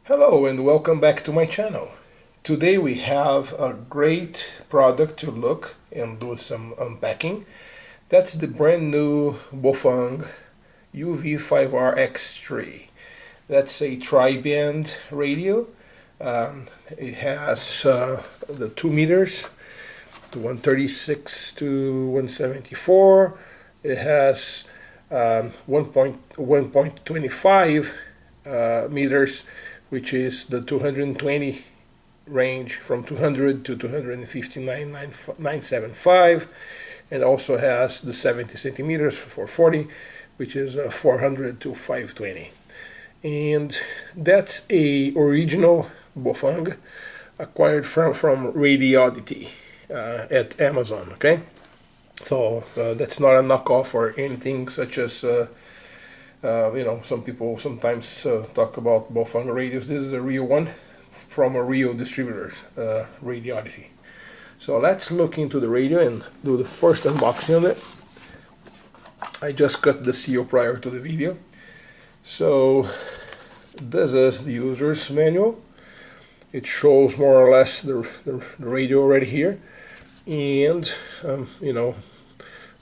Hello and welcome back to my channel. Today we have a great product to look and do some unpacking. That's the brand new Baofeng UV-5RX3. That's a tri-band radio. It has the 2 meters, the 136 to 174. It has 1.25 meters, which is the 220 range from 200 to 259.975, and also has the 70 centimeters for 40, which is 400 to 520. And that's a original Baofeng acquired from Radioddity at Amazon. Okay, so that's not a knockoff or anything such as some people sometimes talk about Baofeng radios. This is a real one from a real distributor, Radioddity. So let's look into the radio and do the first unboxing of it. I just cut the seal prior to the video. So this is the user's manual. It shows more or less the radio already here, and the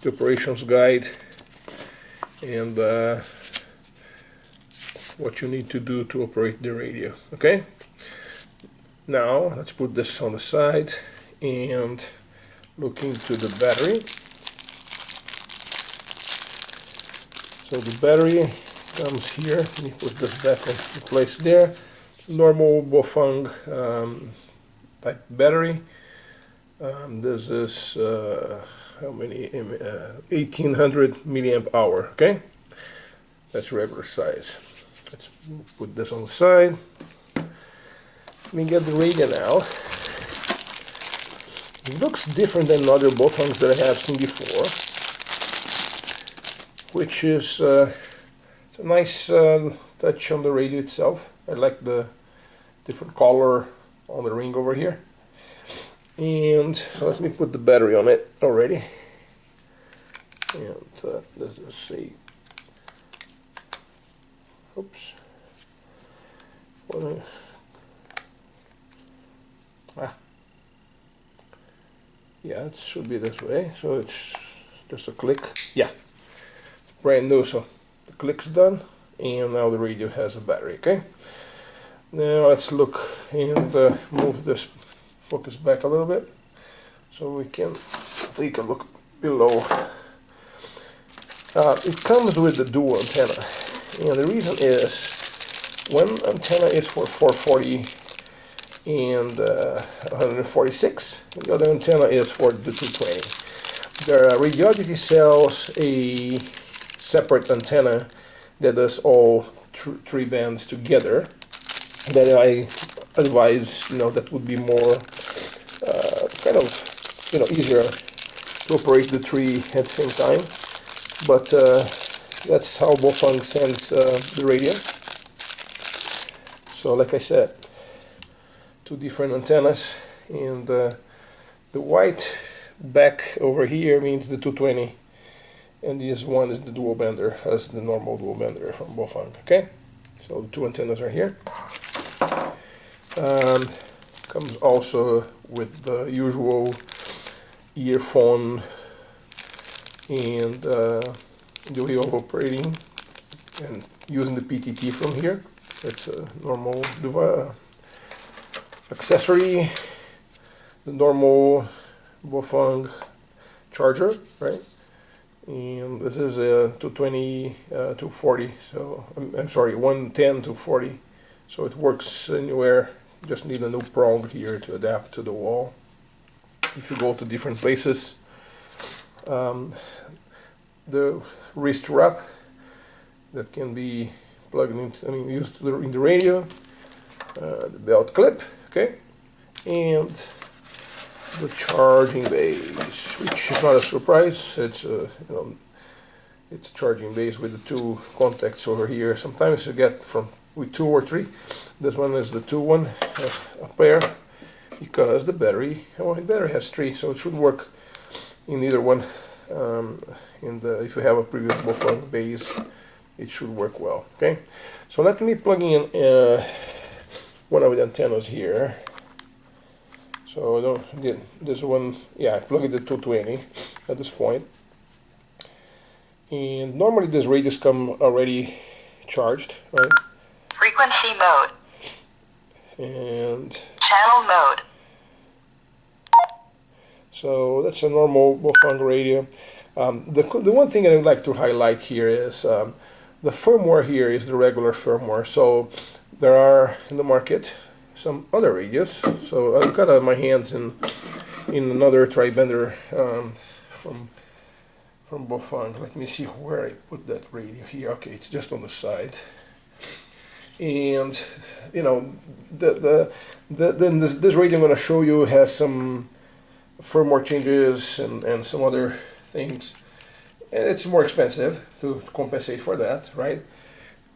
operations guide and what you need to do to operate the radio. Okay, now let's put this on the side and look into the battery. So the battery comes here. Let me put this back into place there. Normal Baofeng type battery. This is how many? 1800 milliamp hour. Okay, that's regular size. Let's put this on the side. Let me get the radio now. It looks different than other Baofengs that I have seen before, which is it's a nice touch on the radio itself. I like the different color on the ring over here. And so let me put the battery on it already. And let's just see. Oops. Yeah, it should be this way. So it's just a click. Yeah, it's brand new. So the click's done, and now the radio has a battery. Okay. Now let's look and move this focus back a little bit so we can take a look below. It comes with the dual antenna, and the reason is one antenna is for 440 and 146, and the other antenna is for the 220. The Radioddity sells a separate antenna that does all three bands together. That I advise, that would be more kind of easier to operate the three at the same time. But that's how Baofeng sends the radio. So like I said, two different antennas, and the white back over here means the 220, and this one is the dual bender, as the normal dual bender from Baofeng. Okay, so the two antennas are here. Comes also with the usual earphone and the way of operating and using the PTT from here. It's a normal accessory, the normal Baofeng charger, right? And this is a 220 to 40, so I'm sorry, 110 to 40, so it works anywhere. Just need a new prong here to adapt to the wall. If you go to different places, the wrist wrap that can be plugged into, used in the radio, the belt clip, okay, and the charging base, which is not a surprise. It's it's a charging base with the two contacts over here. Sometimes you get with 2 or 3. This one is the 2 one, a pair, because the battery has 3, so it should work in either one. If you have a previous Baofeng base, it should work well. Okay, so let me plug in one of the antennas here. So this one, yeah, I plug it at 220 at this point. And normally these radios come already charged, right? Frequency mode. And channel mode. So that's a normal Baofeng radio. The one thing I would like to highlight here is the firmware here is the regular firmware. So there are in the market some other radios. So I've got my hands in another tri-bender from Baofeng. Let me see where I put that radio here. Okay, it's just on the side. And you know, this radio I'm going to show you has some firmware changes and some other things, and it's more expensive to compensate for that, right?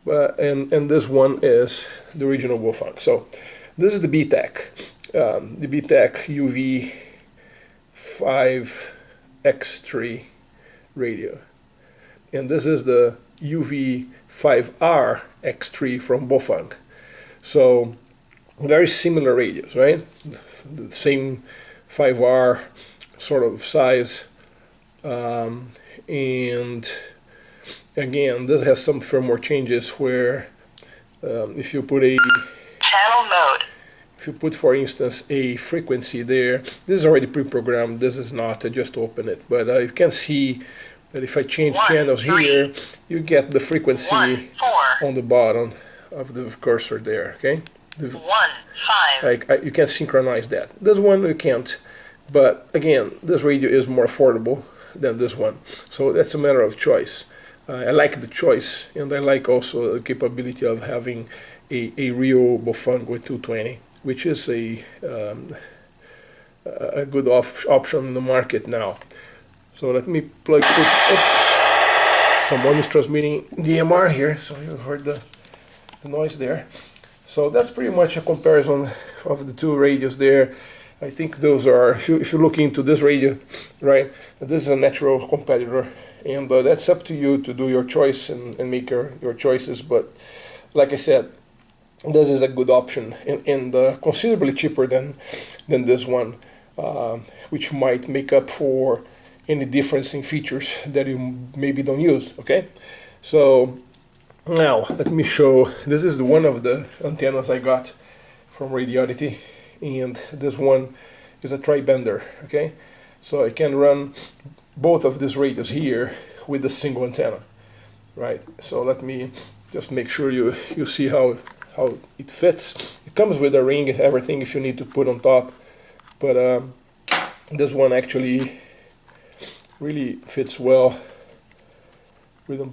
But and this one is the original Baofeng. So this is the UV-5RX3 radio, and this is the UV-5RX3 from Baofeng. So very similar radios, right? The same 5R sort of size, and again, this has some firmware changes where if you put channel mode, if you put, for instance, a frequency there, this is already pre-programmed. This is not. I just open it, but you can see that if I change channels here, you get the frequency on the bottom of the cursor there. Okay. 1, 5. You can synchronize that. This one you can't, but again, this radio is more affordable than this one, so that's a matter of choice. I like the choice, and I like also the capability of having a real Baofeng with 220, which is a good option in the market now. So let me put someone is transmitting DMR here, so you heard the noise there. So that's pretty much a comparison of the two radios there. I think those are, if you look into this radio, right, this is a natural competitor, and that's up to you to do your choice and make your choices. But like I said, this is a good option and considerably cheaper than this one, which might make up for any difference in features that you maybe don't use. Okay, so now let me show. This is one of the antennas I got from Radioddity, and this one is a tri-bender. Okay, so I can run both of these radios here with a single antenna, right? So let me just make sure you see how it fits. It comes with a ring, everything if you need to put on top, but this one actually really fits well with a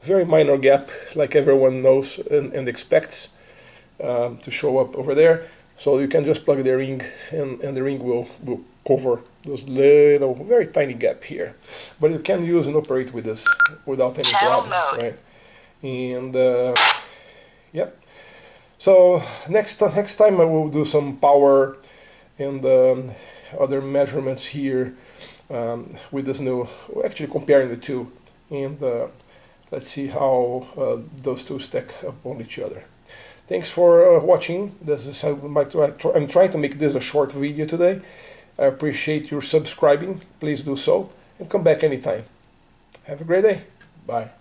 very minor gap, like everyone knows and expects to show up over there. So you can just plug the ring, and the ring will cover those little, very tiny gap here. But you can use and operate with this without any problem, right? And yep. So next time I will do some power and other measurements here with this new, actually comparing the two, and let's see how those two stack up on each other. Thanks for watching. This is how I'm trying to make this a short video today. I appreciate your subscribing. Please do so, and come back anytime. Have a great day. Bye.